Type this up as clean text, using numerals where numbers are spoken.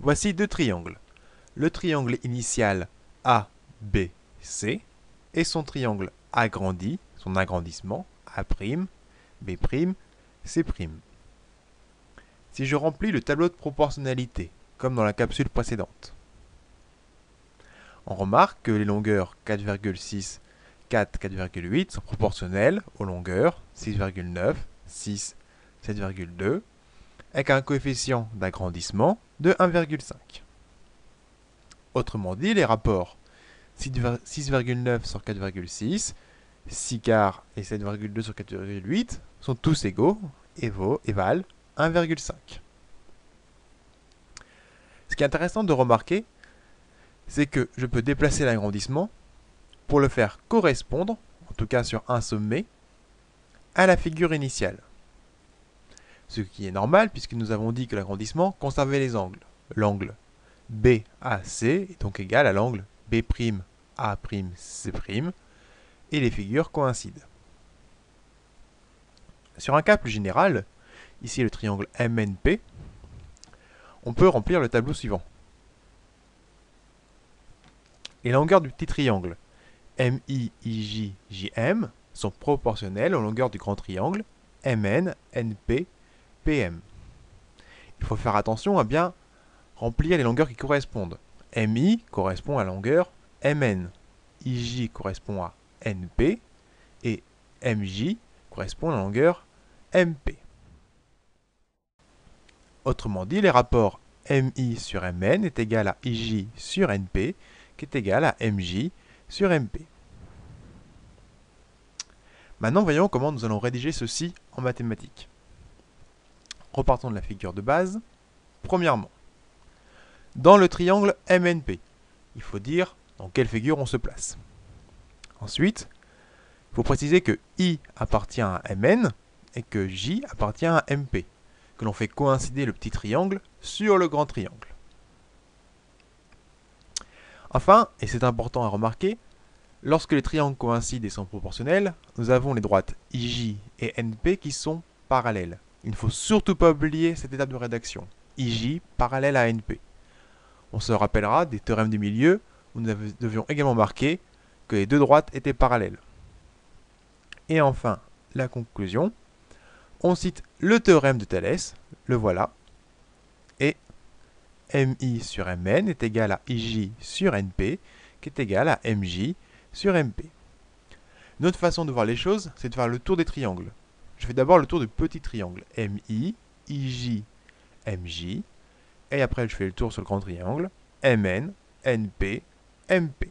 Voici deux triangles. Le triangle initial ABC et son triangle agrandi, son agrandissement A', B', C'. Si je remplis le tableau de proportionnalité, comme dans la capsule précédente, on remarque que les longueurs 4,6, 4, 4,8 sont proportionnelles aux longueurs 6,9, 6, 7,2, avec un coefficient d'agrandissement de 1,5. Autrement dit, les rapports 6,9 sur 4,6, 6 quarts et 7,2 sur 4,8 sont tous égaux et valent 1,5. Ce qui est intéressant de remarquer, c'est que je peux déplacer l'agrandissement pour le faire correspondre, en tout cas sur un sommet, à la figure initiale. Ce qui est normal puisque nous avons dit que l'agrandissement conservait les angles. L'angle BAC est donc égal à l'angle B'A'C', et les figures coïncident. Sur un cas plus général, ici le triangle MNP, on peut remplir le tableau suivant. Les longueurs du petit triangle MIJM sont proportionnelles aux longueurs du grand triangle MN, NP, PM. Il faut faire attention à bien remplir les longueurs qui correspondent. MI correspond à la longueur MN, IJ correspond à NP et MJ correspond à la longueur MP. Autrement dit, les rapports MI sur MN est égal à IJ sur NP qui est égal à MJ sur MP. Maintenant, voyons comment nous allons rédiger ceci en mathématiques. Repartons de la figure de base. Premièrement, dans le triangle MNP, il faut dire dans quelle figure on se place. Ensuite, il faut préciser que I appartient à Mn et que J appartient à MP, que l'on fait coïncider le petit triangle sur le grand triangle. Enfin, et c'est important à remarquer, lorsque les triangles coïncident et sont proportionnels, nous avons les droites IJ et NP qui sont parallèles. Il ne faut surtout pas oublier cette étape de rédaction. IJ parallèle à NP. On se rappellera des théorèmes du milieu où nous devions également marquer que les deux droites étaient parallèles. Et enfin, la conclusion. On cite le théorème de Thalès, le voilà, et MI sur Mn est égal à IJ sur NP, qui est égal à MJ sur MP. Une autre façon de voir les choses, c'est de faire le tour des triangles. Je fais d'abord le tour du petit triangle MI, IJ, MJ, et après je fais le tour sur le grand triangle MN, NP, MP.